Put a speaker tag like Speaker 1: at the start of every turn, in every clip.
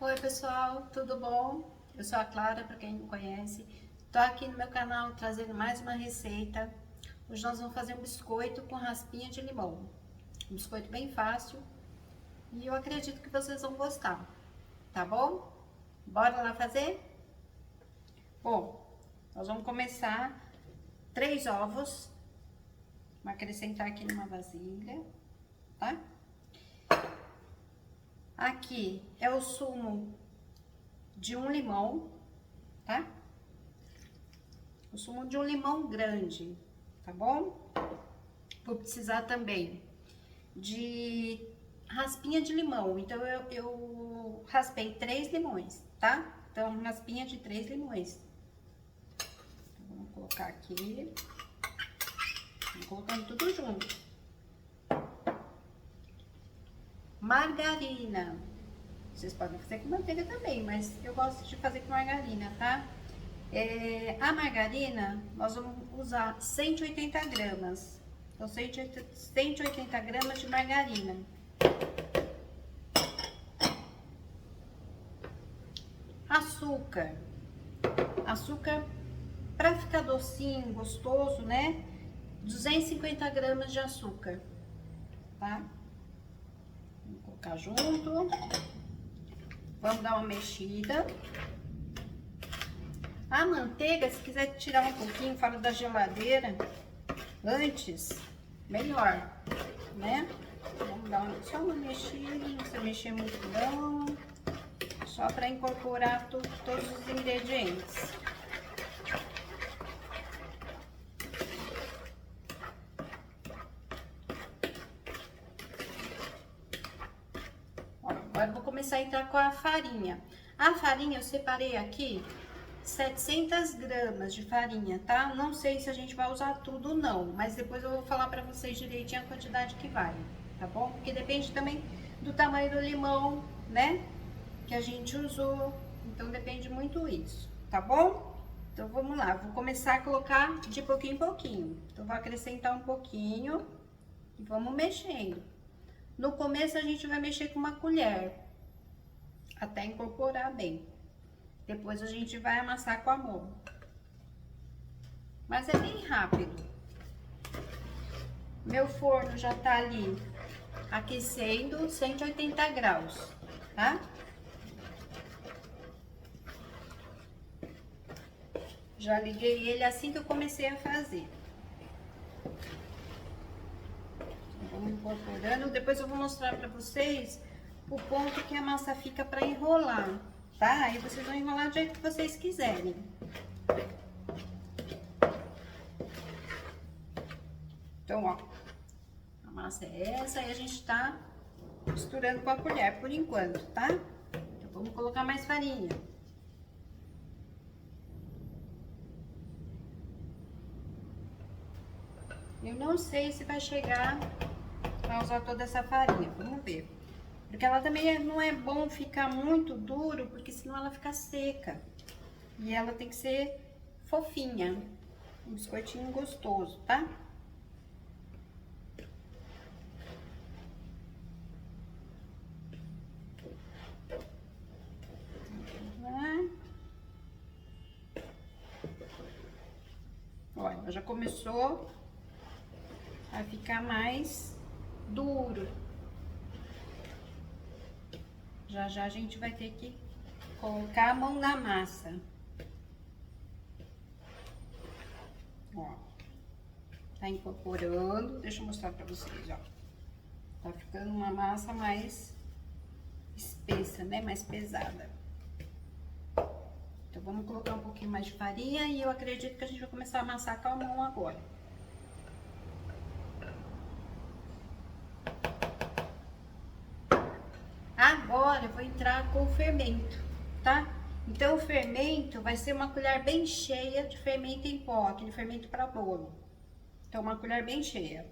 Speaker 1: Oi pessoal, tudo bom? Eu sou a Clara, para quem não conhece. Tô aqui no meu canal trazendo mais uma receita. Hoje nós vamos fazer um biscoito com raspinha de limão. Um biscoito bem fácil e eu acredito que vocês vão gostar, tá bom? Bora lá fazer? Bom, nós vamos começar 3 ovos. Vou acrescentar aqui numa vasilha, tá? Aqui é o sumo de um limão, tá? O sumo de um limão grande, tá bom? Vou precisar também de raspinha de limão. Então, eu raspei 3 limões, tá? Então, raspinha de 3 limões. Então, vamos colocar aqui. Vamos colocando tudo junto. Margarina. Vocês podem fazer com manteiga também, mas eu gosto de fazer com margarina, tá? A margarina, nós vamos usar 180 gramas. Então, 180 gramas de margarina. Açúcar. Açúcar, para ficar docinho, gostoso, né? 250 gramas de açúcar, tá? Vamos colocar junto. Vamos dar uma mexida. A manteiga, se quiser tirar um pouquinho fora da geladeira antes, melhor, né? Vamos dar só uma mexida, não precisa mexer muito não. Só para incorporar todos os ingredientes. Ó, agora eu vou começar a entrar com a farinha. A farinha eu separei aqui 700 gramas de farinha, tá? Não sei se a gente vai usar tudo não, mas depois eu vou falar pra vocês direitinho a quantidade que vai, tá bom? Porque depende também do tamanho do limão, né? Que a gente usou, então depende muito isso, tá bom? Então vamos lá, vou começar a colocar de pouquinho em pouquinho. Então vou acrescentar um pouquinho e vamos mexendo. No começo a gente vai mexer com uma colher, até incorporar bem. Depois a gente vai amassar com a mão. Mas é bem rápido. Meu forno já tá ali aquecendo 180 graus, tá? Já liguei ele assim que eu comecei a fazer. Vamos incorporando. Depois eu vou mostrar pra vocês o ponto que a massa fica pra enrolar, tá? Aí vocês vão enrolar do jeito que vocês quiserem. Então, ó, a massa é essa e a gente tá misturando com a colher por enquanto, tá? Então, vamos colocar mais farinha. Eu não sei se vai chegar a usar toda essa farinha, vamos ver. Porque ela também não é bom ficar muito duro, porque senão ela fica seca. E ela tem que ser fofinha, um biscoitinho gostoso, tá? Olha, já começou a ficar mais duro. Já já a gente vai ter que colocar a mão na massa. Ó, tá incorporando. Deixa eu mostrar pra vocês, ó. Tá ficando uma massa mais espessa, né? Mais pesada. Então, vamos colocar um pouquinho mais de farinha e eu acredito que a gente vai começar a amassar com a mão agora. Agora, eu vou entrar com o fermento, tá? Então, o fermento vai ser uma colher bem cheia de fermento em pó, aquele fermento para bolo. Então, uma colher bem cheia.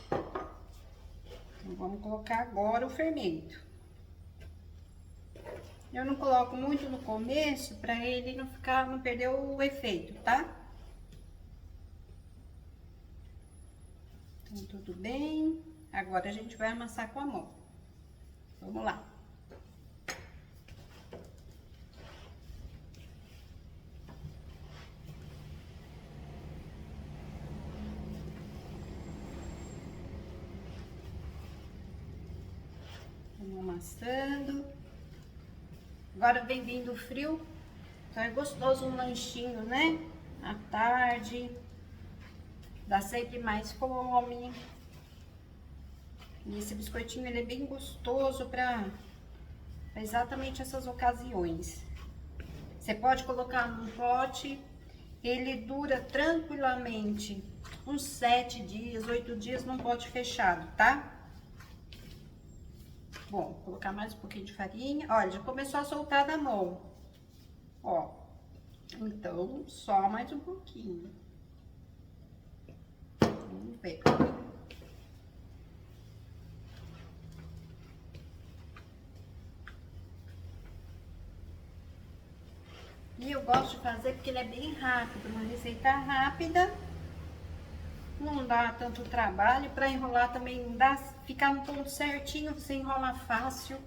Speaker 1: Então, vamos colocar agora o fermento. Eu não coloco muito no começo, para ele não perder o efeito, tá? Então, tudo bem. Agora, a gente vai amassar com a mão. Vamos lá. amassando. Agora vem vindo o frio, então é gostoso um lanchinho, né? À tarde, dá sempre mais fome. E esse biscoitinho, ele é bem gostoso para exatamente essas ocasiões. Você pode colocar num pote, ele dura tranquilamente uns 7 dias, 8 dias num pote fechado, tá? Bom, vou colocar mais um pouquinho de farinha. Olha, já começou a soltar da mão. Ó, então, só mais um pouquinho. Vamos ver. E eu gosto de fazer porque ele é bem rápido, uma receita rápida. Não dá tanto trabalho, para enrolar também não dá, ficar no ponto certinho, você enrola fácil.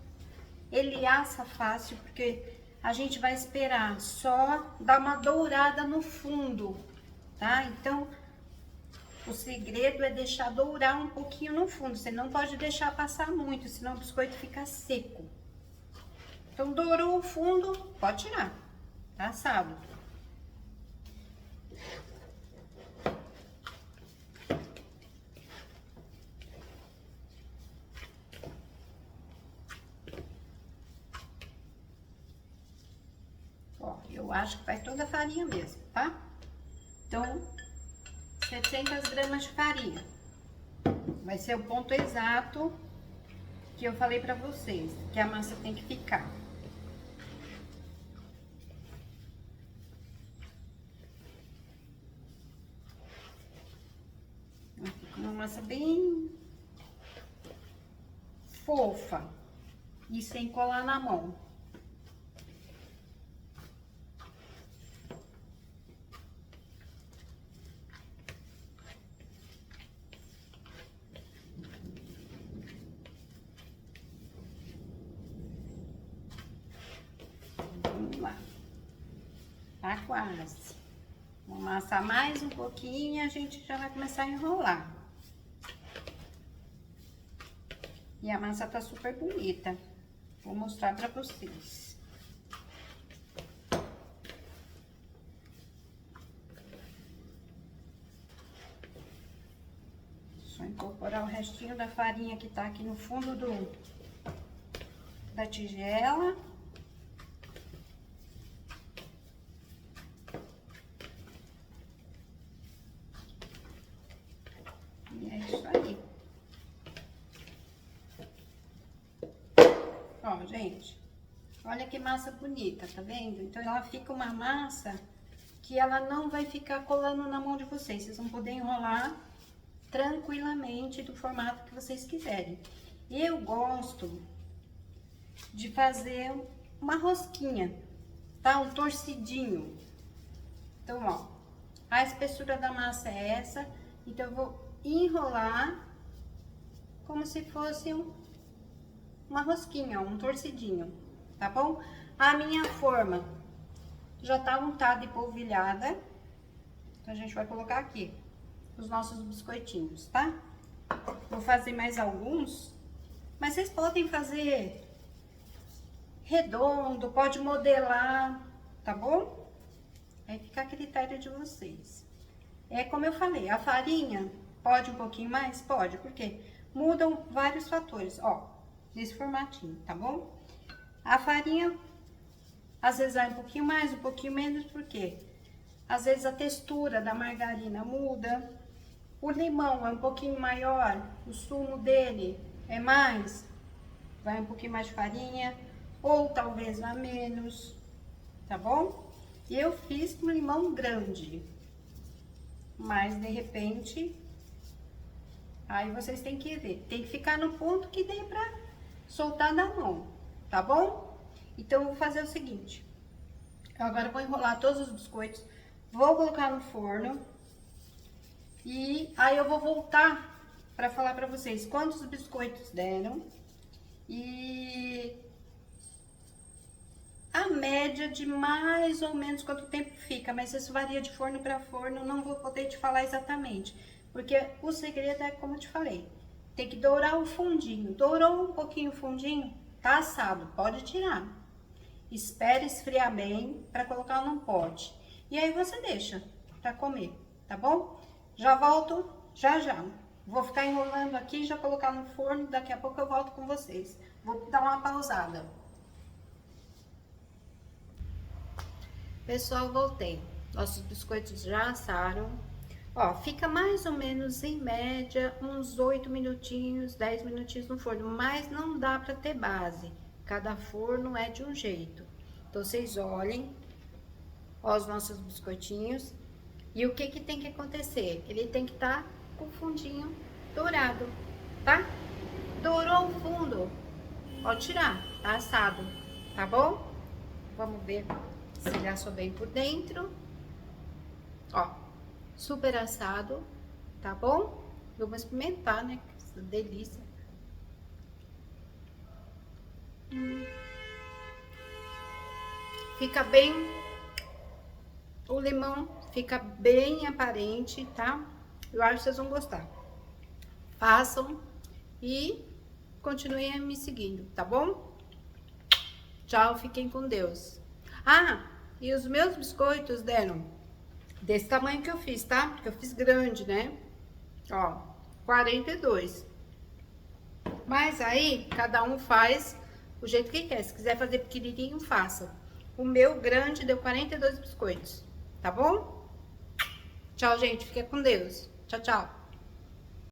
Speaker 1: Ele assa fácil, porque a gente vai esperar só dar uma dourada no fundo, tá? Então, o segredo é deixar dourar um pouquinho no fundo. Você não pode deixar passar muito, senão o biscoito fica seco. Então, dourou o fundo, pode tirar, tá assado. Ó, eu acho que vai toda a farinha mesmo, tá? Então, 700 gramas de farinha. Vai ser o ponto exato que eu falei pra vocês, que a massa tem que ficar. Fica uma massa bem fofa e sem colar na mão. Vamos lá. Tá quase. Vamos amassar mais um pouquinho e a gente já vai começar a enrolar. E a massa tá super bonita. Vou mostrar pra vocês. Só incorporar o restinho da farinha que tá aqui no fundo da tigela. E é isso aí. Ó, gente, olha que massa bonita, tá vendo? Então, ela fica uma massa que ela não vai ficar colando na mão de vocês. Vocês vão poder enrolar tranquilamente do formato que vocês quiserem. Eu gosto de fazer uma rosquinha, tá? Um torcidinho. Então, ó, a espessura da massa é essa. Então, eu vou enrolar como se fosse uma rosquinha, um torcidinho, tá bom? A minha forma já tá untada e polvilhada. Então, a gente vai colocar aqui os nossos biscoitinhos, tá? Vou fazer mais alguns, mas vocês podem fazer redondo, pode modelar, tá bom? Aí fica a critério de vocês. É como eu falei, a farinha pode um pouquinho mais? Pode, porque mudam vários fatores, ó, nesse formatinho, tá bom? A farinha, às vezes vai um pouquinho mais, um pouquinho menos, porque às vezes a textura da margarina muda. O limão é um pouquinho maior, o sumo dele é mais, vai um pouquinho mais de farinha, ou talvez vá menos, tá bom? Eu fiz com limão grande, mas de repente, aí vocês têm que ver, tem que ficar no ponto que dê pra soltar na mão, tá bom? Então, eu vou fazer o seguinte, eu agora vou enrolar todos os biscoitos, vou colocar no forno, e aí eu vou voltar para falar para vocês quantos biscoitos deram e a média de mais ou menos quanto tempo fica, mas isso varia de forno para forno, não vou poder te falar exatamente, porque o segredo é como eu te falei, tem que dourar o fundinho, dourou um pouquinho o fundinho, Tá assado, pode tirar. Espere esfriar bem para colocar num pote. E aí você deixa para comer, tá bom? Já volto já já. Vou ficar enrolando aqui, já colocar no forno, daqui a pouco eu volto com vocês. Vou dar uma pausada. Pessoal, voltei. Nossos biscoitos já assaram. Ó, fica mais ou menos em média uns 8 minutinhos, 10 minutinhos no forno, mas não dá para ter base. Cada forno é de um jeito. Então, vocês olhem, ó, os nossos biscoitinhos. E o que que tem que acontecer? Ele tem que estar com o fundinho dourado, tá? Dourou o fundo, pode tirar, tá assado, tá bom? Vamos ver se ele assou bem por dentro. Ó, super assado, tá bom? Vamos experimentar, né? Que delícia. Fica bem, o limão fica bem aparente, tá? Eu acho que vocês vão gostar. Façam e continuem me seguindo, tá bom? Tchau, fiquem com Deus. Ah, e os meus biscoitos deram desse tamanho que eu fiz, tá? Porque eu fiz grande, né? Ó, 42. Mas aí, cada um faz o jeito que quer. Se quiser fazer pequenininho, faça. O meu grande deu 42 biscoitos, tá bom? Tchau, gente. Fica com Deus. Tchau, tchau.